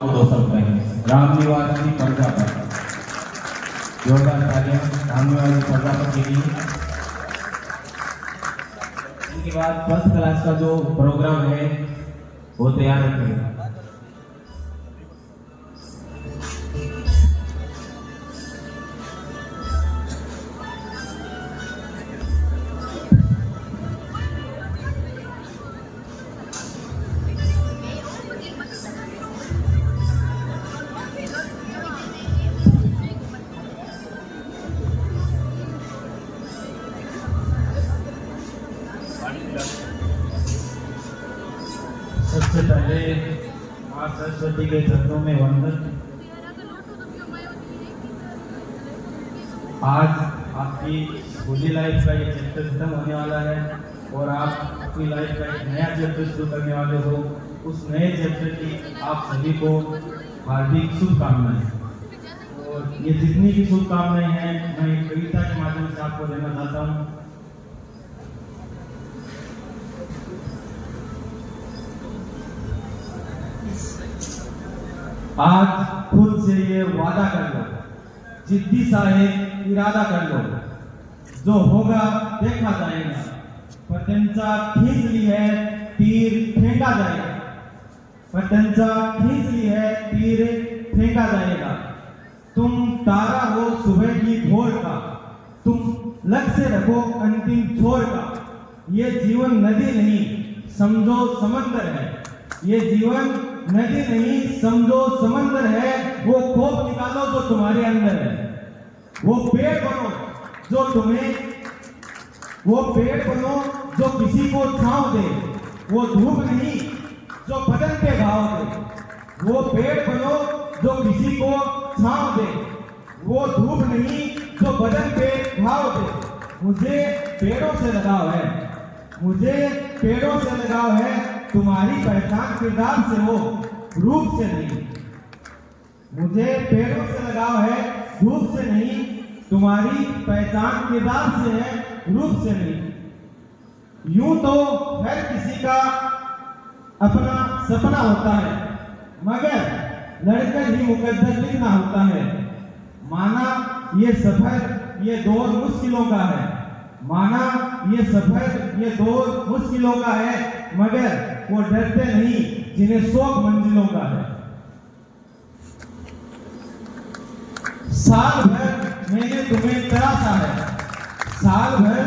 राम निवासी प्रजापति जोरदार तालियां राम निवासी प्रजापति के लिए। इसके बाद फर्स्ट क्लास का जो प्रोग्राम है वो तैयार रखें। सबसे पहले माँ सरस्वती के चरणों में वंदन। आज आपकी स्कूली लाइफ का ये चैप्टर खत्म होने वाला है और आप अपनी लाइफ का एक नया चैप्टर शुरू करने वाले हो। उस नए चैप्टर की आप सभी को हार्दिक शुभकामनाएं। और ये जितनी भी शुभकामनाएं हैं मैं एक कविता के माध्यम से आपको देना चाहता हूँ। आज खुद से ये वादा कर लो, जिद्दी सा एक इरादा कर लो, जो होगा देखा जाएगा। पतंचा खींच ली है तीर फेंका जाएगा, पतंचा खींच ली है तीर फेंका जाएगा। तुम तारा हो सुबह की भोर का, तुम लक्ष्य रखो अंतिम छोर का। ये जीवन नदी नहीं समझो समंदर है, ये जीवन नदी नहीं समझो समंदर है। वो खोप निकालो जो तुम्हारे अंदर है, वो पेड़ बनो जो तुम्हें, वो पेड़ बनो जो किसी को छांव दे। वो धूप नहीं जो बदन पे घाव दे, वो पेड़ बनो जो किसी को छांव दे। वो धूप नहीं जो बदन पे घाव दे। मुझे पेड़ों से लगाव है, मुझे पेड़ों से लगाव है। तुम्हारी पहचान किरदार से हो रूप से नहीं। मुझे पेड़ों से लगाव है रूप से नहीं, तुम्हारी पहचान किरदार से है रूप से नहीं। यूं तो हर किसी का अपना सपना होता है, मगर लड़कर ही मुकद्दर लिखना होता है। माना ये सफर ये दौर मुश्किलों का है, माना ये सफर ये दौर मुश्किलों का है, मगर वो डरते नहीं जिन्हें शौक मंजिलों का है। साल भर मैंने तुम्हें तराशा है, साल भर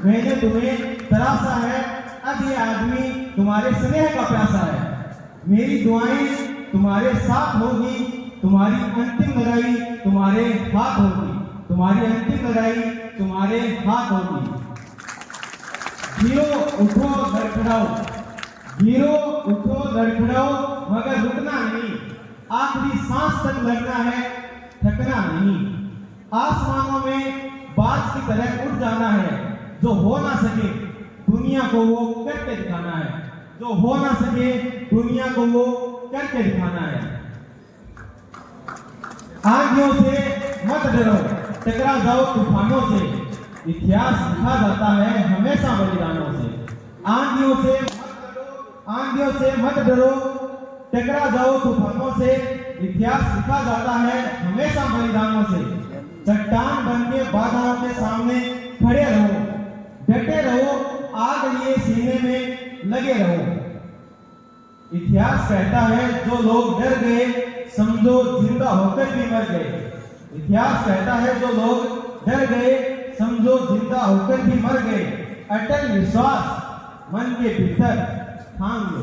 मैंने तुम्हें तराशा है। अब ये आदमी तुम्हारे स्नेह का प्यासा है। मेरी दुआएं तुम्हारे साथ होगी, तुम्हारी अंतिम लड़ाई तुम्हारे हाथ होगी, तुम्हारी अंतिम लड़ाई तुम्हारे हाथ होगी। हीरो उठो लड़खड़ाओ, हीरो उठो लड़खड़ाओ, मगर रुकना नहीं। आखिरी सांस तक लड़ना है, थकना नहीं। आसमानों में बाज की तरह उड़ जाना है, जो हो ना सके दुनिया को वो करके दिखाना है, जो हो ना सके दुनिया को वो करके दिखाना है। आंधियों से मत डरो, टकरा जाओ तूफानों से। इतिहास लिखा जाता है हमेशा बलिदानों से। आंधियों से आंधियों से मत डरो, टकरा जाओ तूफानों से। इतिहास लिखा जाता है हमेशा बलिदानों से। चट्टान बन के बाधाओं के सामने खड़े रहो, डटे रहो, आग लिए सीने में लगे रहो। इतिहास कहता है जो लोग डर गए समझो जिंदा होकर भी मर गए। इतिहास कहता है जो लोग डर गए समझो जिंदा होकर भी मर गए। अटल विश्वास मन के भीतर थाम लो,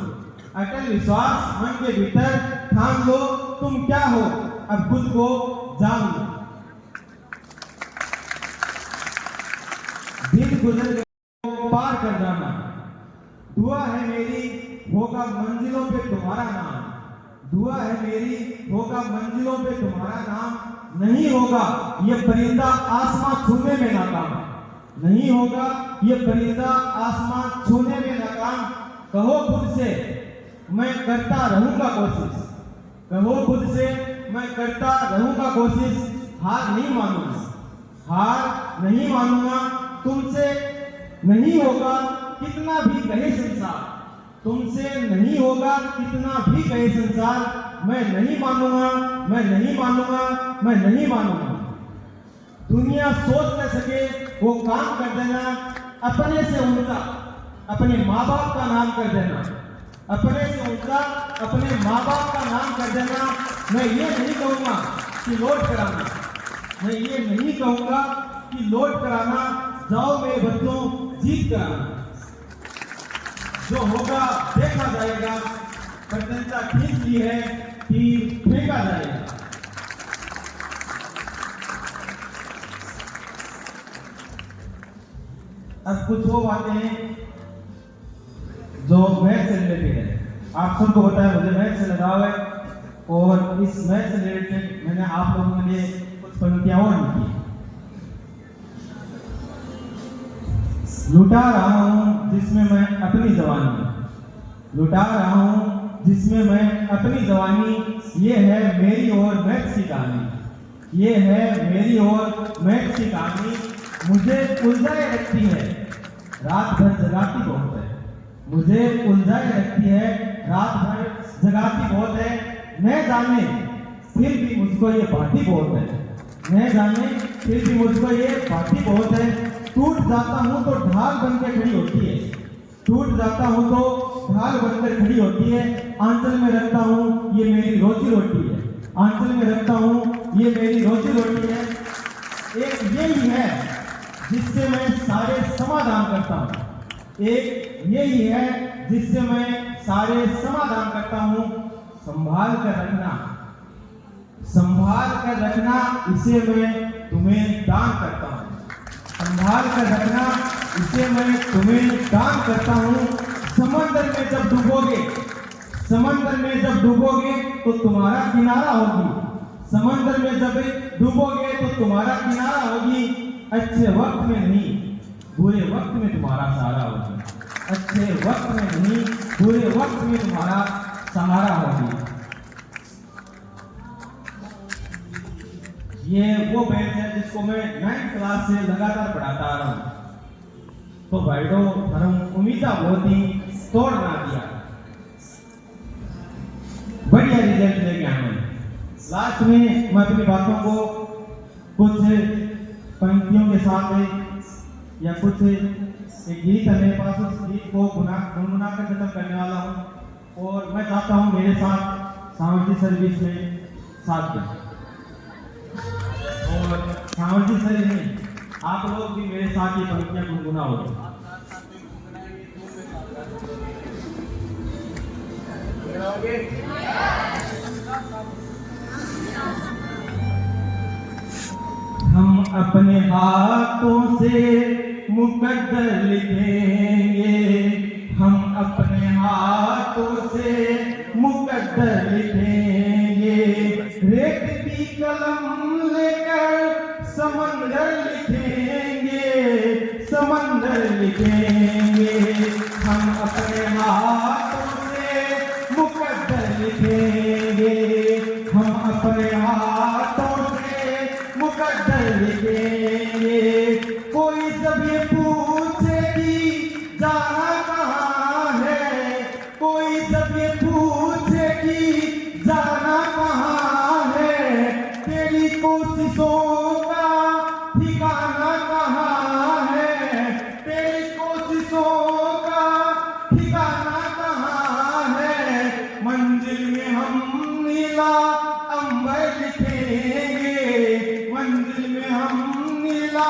अटल विश्वास मन के भीतर थाम लो। तुम क्या हो अब खुद को जान लो। दिन गुजर गए पार कर जाना, दुआ है मेरी होगा मंजिलों पे तुम्हारा नाम। दुआ है मेरी होगा मंजिलों पे तुम्हारा नाम। नहीं होगा ये परिंदा आसमां छूने में नाकाम, नहीं होगा ये परिंदा आसमां छूने में नाकाम। कहो खुद से मैं करता रहूंगा कोशिश, कहो खुद से मैं करता रहूंगा कोशिश। हार नहीं मानूंगा, हार नहीं मानूंगा। तुमसे नहीं होगा कितना भी कहे संसार, तुमसे नहीं होगा कितना भी कहे संसार। मैं नहीं मानूंगा, मैं नहीं मानूंगा, मैं नहीं मानूंगा। दुनिया सोच न सके वो काम कर देना, अपने से ऊंचा अपने माँ बाप का नाम कर देना, अपने से ऊंचा अपने माँ बाप का नाम कर देना। मैं ये नहीं कहूंगा कि लौट कराना, मैं ये नहीं कहूंगा कि लौट कराना, जाओ मेरे बच्चों जीत कराना। जो होगा देखा जाएगा, प्रत्यक्षता खींच ली है कि फेंका जाएगा। अब कुछ वो बातें हैं जो मैथ से रिलेटेड है। आप सबको बताया मुझे मैथ से लगाव है, और इस मैथ से रिलेटेड मैंने आप लोगों के लिए कुछ पंक्तियां और लिखी। लुटा रहा हूं जिसमें मैं अपनी जवानी, लुटा रहा हूं जिसमें मैं अपनी जवानी, ये है मेरी और मैथ की कहानी, ये है मेरी और मैथ की कहानी। मुझे उलझाए रखती है, रात भर जगाती बहुत है, मुझे उलझाए रखती है, रात भर जगाती बहुत है। न जाने फिर भी मुझको ये बाती बहुत है, न जाने फिर भी मुझको ये बाती बहुत है। टूट जाता हूँ तो ढाल बनकर खड़ी होती है, टूट जाता हूँ तो ढाल बनकर खड़ी होती है। आंचल में रखता हूँ ये मेरी रोजी रोटी है, आंचल में रखता हूँ ये मेरी रोजी रोटी है। एक यही है जिससे मैं सारे समाधान करता हूँ, एक यही है जिससे मैं सारे समाधान करता हूँ। संभाल कर रखना, संभाल कर रखना, इसे मैं तुम्हें दान करता हूँ, संभाल कर रखना, इसे मैं तुम्हें दान करता हूँ। समंदर में जब डूबोगे, समंदर में जब डूबोगे तो तुम्हारा किनारा होगी, समंदर में जब डूबोगे तो तुम्हारा किनारा होगी। अच्छे वक्त में नहीं बुरे वक्त में तुम्हारा सहारा होगी, अच्छे वक्त में नहीं बुरे वक्त में तुम्हारा सहारा होगी। ये वो बैच है जिसको मैं 9th क्लास से लगातार पढ़ाता आ रहा हूँ। तो भाइडो धर्म उम्मीदा बहुत ही तोड़ ना दिया, बढ़िया रिजल्ट लेके आए। लास्ट में मैं अपनी बातों को कुछ पंक्तियों के साथ या कुछ एक गीत है मेरे पास, उस गीत को गुनगुना कर खत्म करने वाला हूँ। और मैं चाहता हूँ मेरे साथ सामाजिक सर्विस में साथ दें, और सामाजिक सर्विस में आप लोग भी मेरे साथ ये पंक्तियां गुनगुनाओगे। हम अपने हाथों से मुकद्दर लिखेंगे, हम अपने हाथों से मुकद्दर लिखेंगे। रेत की कलम लेकर समंदर लिखेंगे, समंदर लिखेंगे। हम अपने हाथों से मुकद्दर लिखेंगे, हम अपने हाथों से मुकद्दर लिखेंगे। कोई जब ये पूछे कि जाना कहाँ है, कोई जब ये पूछे कि जाना कहाँ है, तेरी कोशिशों का ठिकाना कहाँ है, तेरी कोशिशों का ठिकाना कहाँ है। मंजिल में हम नीला अंबर लिखेंगे, मंजिल में हम नीला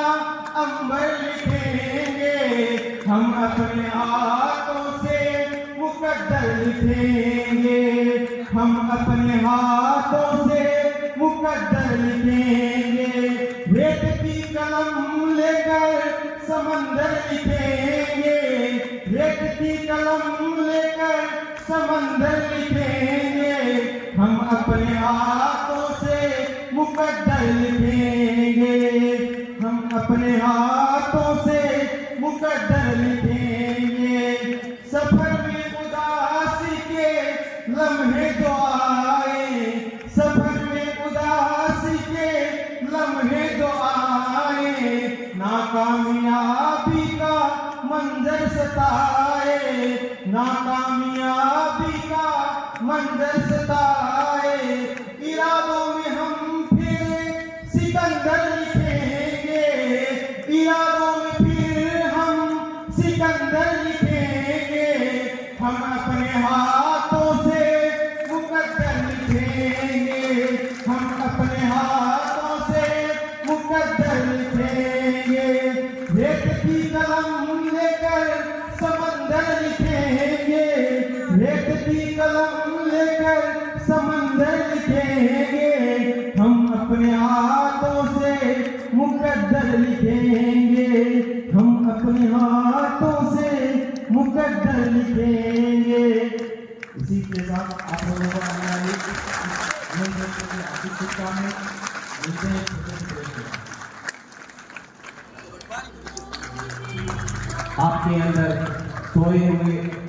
अंबर लिखेंगे। हम अपने हाथों से मुकद्दर लिखेंगे, हम अपने हाथों से मुकद्दर लिखेंगे। रेत की कलम लेकर समंदर लिखेंगे, रेत की कलम लेकर समंदर लिखेंगे। हम अपने हाथों से मुकद्दर लिखेंगे, हम अपने हाथों से मुकद्दर लिखेंगे। सफर में उदासी के लम्हे जो आए, सफर में उदासी के लम्हे जो आए, नाकामयाबी का मंजर सताए, नाकामयाबी का मंजर सताए। कलम लेकर समंदर लिखेंगे, हम अपने हाथों से मुकद्दर लिखेंगे, हम अपने हाथों से मुकद्दर लिखेंगे। इसी के साथ आप लोगों को आपके अंदर सोए हुए